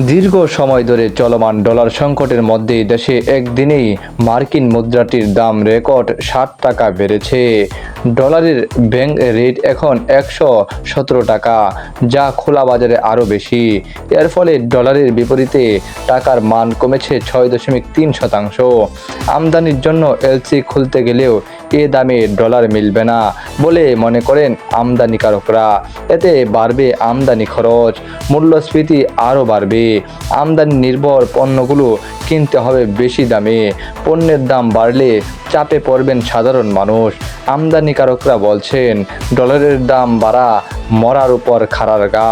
দীর্ঘ সময় ধরে চলমান ডলার সংকটের মধ্যে দেশে একদিনেই মার্কিন মুদ্রাটির দাম রেকর্ড ৬০ টাকা বেড়েছে। ডলারের ব্যাংক রেট এখন ১১৭ টাকা, যা খোলা বাজারে আরও বেশি। এর ফলে ডলারের বিপরীতে টাকার মান কমেছে ৬.৩%। আমদানির জন্য এলসি খুলতে গেলেও এ দামে ডলার মিলবে না বলে মনে করেন আমদানিকারকরা। এতে বাড়বে আমদানি খরচ, মূল্যস্ফীতি আরও বাড়বে। আমদানি নির্ভর পণ্যগুলো কিনতে হবে বেশি দামে। পণ্যের দাম বাড়লে চাপে পড়বেন সাধারণ মানুষ। আমদানিকারকরা বলছেন, ডলারের দাম বাড়া মরার উপর খাড়ার গা।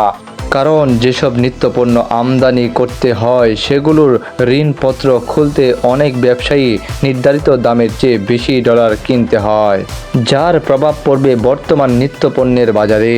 কারণ যেসব নিত্যপণ্য আমদানি করতে হয় সেগুলোর ঋণপত্র খুলতে অনেক ব্যবসায়ী নির্ধারিত দামের চেয়ে বেশি ডলার কিনতে হয়, যার প্রভাব পড়বে বর্তমান নিত্যপণ্যের বাজারে।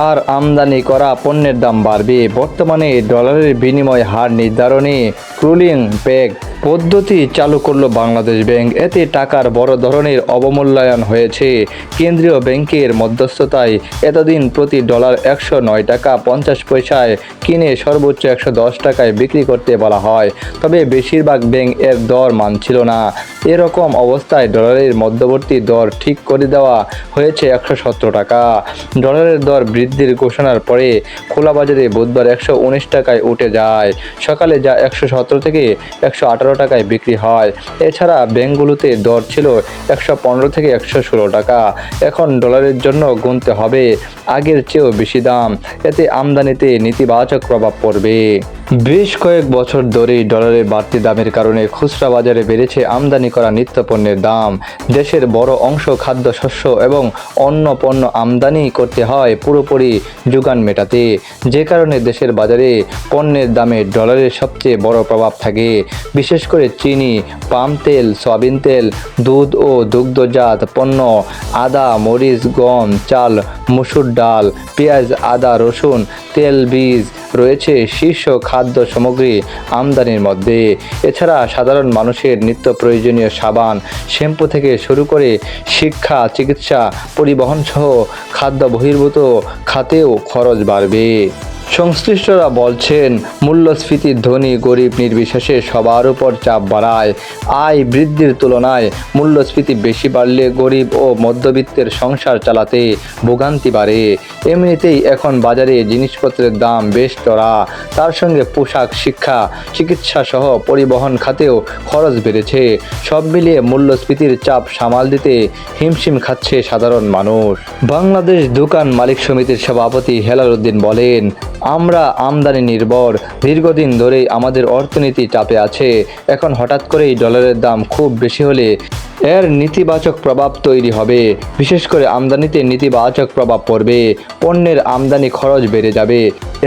আর আমদানি করা পণ্যের দাম বাড়বে। বর্তমানে ডলারের বিনিময় হার নির্ধারণে ক্রুলিং পেগ পদ্ধতি চালু করল বাংলাদেশ ব্যাংক। এতে টাকার বড় ধরনের অবমূল্যায়ন হয়েছে। কেন্দ্রীয় ব্যাংকের মধ্যস্থতায় এতদিন প্রতি ডলার ১০৯ টাকা ৫০ পয়সায় কিনে সর্বোচ্চ ১১০ টাকায় বিক্রি করতে বলা হয়। তবে বেশিরভাগ ব্যাংক এর দর মানছিল না। এরকম অবস্থায় ডলারের মধ্যবর্তী দর ঠিক করে দেওয়া হয়েছে ১১৭ টাকা। ডলারের দর বৃদ্ধির ঘোষণার পরে খোলা বাজারে বুধবার ১১৯ টাকায় উঠে যায় সকালে, যা ১১৭ থেকে ১১৮ টাকায় বিক্রি হয়। এছাড়া ব্যাংকগুলোতে দর ছিল ১১৫ থেকে ১১৬ টাকা। এখন ডলারের জন্য গুনতে হবে আগের চেয়েও বেশি দাম। এতে আমদানিতে নেতিবাচক প্রভাব পড়বে। বেশ কয়েক বছর ধরেই ডলারের বাড়তি দামের কারণে খুচরা বাজারে বেড়েছে আমদানি করা নিত্যপণ্যের দাম। দেশের বড় অংশ খাদ্যশস্য এবং অন্য পণ্য আমদানি করতে হয় পুরোপুরি যোগান মেটাতে, যে কারণে দেশের বাজারে পণ্যের দামে ডলারের সবচেয়ে বড় প্রভাব থাকে। বিশেষ করে চিনি, পাম তেল, সয়াবিন তেল, দুধ ও দুগ্ধজাত পণ্য, আদা, মরিচ, গম, চাল, মসুর ডাল, পেঁয়াজ, আদা, রসুন, তেল বীজ রয়েছে শীর্ষ খাদ্য সামগ্রী আমদানির মধ্যে। এছাড়া সাধারণ মানুষের নিত্য প্রয়োজনীয় সাবান, শ্যাম্পু থেকে শুরু করে শিক্ষা, চিকিৎসা, পরিবহন সহ খাদ্য বহির্ভূত খাতেও খরচ বাড়বে। সংশ্লিষ্টরা বলছেন, মূল্যস্ফীতির ধনী গরিব নির্বিশেষে সবার উপর চাপ বাড়ায়। আয় বৃদ্ধির তুলনায় মূল্যস্ফীতি বেশি বাড়লে গরিব ও মধ্যবিত্তের সংসার চালাতে ভোগান্তি বাড়ে। এমনিতেই এখন বাজারে জিনিসপত্রের দাম বেশ চড়া। তার সঙ্গে পোশাক, শিক্ষা, চিকিৎসা সহ পরিবহন খাতেও খরচ বেড়েছে। সব মিলিয়ে মূল্যস্ফীতির চাপ সামাল দিতে হিমশিম খাচ্ছে সাধারণ মানুষ। বাংলাদেশ দোকান মালিক সমিতির সভাপতি হেলাল উদ্দিন বলেন, আমরা আমদানি নির্ভর। দীর্ঘদিন ধরেই আমাদের অর্থনীতি চাপে আছে। এখন হঠাৎ করেই ডলারের দাম খুব বেশি হলে এর নেতিবাচক প্রভাব তৈরি হবে। বিশেষ করে আমদানিতে নেতিবাচক প্রভাব পড়বে। পণ্যের আমদানি খরচ বেড়ে যাবে।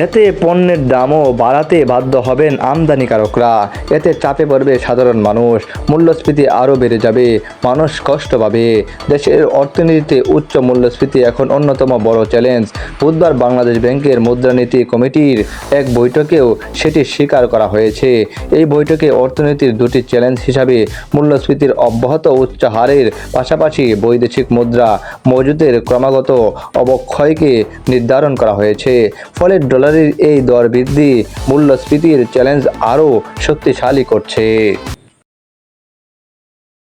এতে পণ্যের দামও বাড়াতে বাধ্য হবেন আমদানিকারকরা। এতে চাপে পড়বে সাধারণ মানুষ। মূল্যস্ফীতি আরও বেড়ে যাবে। মানুষ কষ্ট পাবে। দেশের অর্থনীতিতে উচ্চ মূল্যস্ফীতি এখন অন্যতম বড় চ্যালেঞ্জ। বুধবার বাংলাদেশ ব্যাংকের মুদ্রানীতি কমিটির এক বৈঠকেও সেটি স্বীকার করা হয়েছে। এই বৈঠকে অর্থনীতির দুটি চ্যালেঞ্জ হিসাবে মূল্যস্ফীতির অব্যাহত উচ্চ হারের পাশাপাশি বৈদেশিক মুদ্রা মজুদের ক্রমাগত অবক্ষয়কে নির্ধারণ করা হয়েছে। ফলে ডলারের এই দর বৃদ্ধি মূল্যস্ফীতির চ্যালেঞ্জ আরও শক্তিশালী করছে।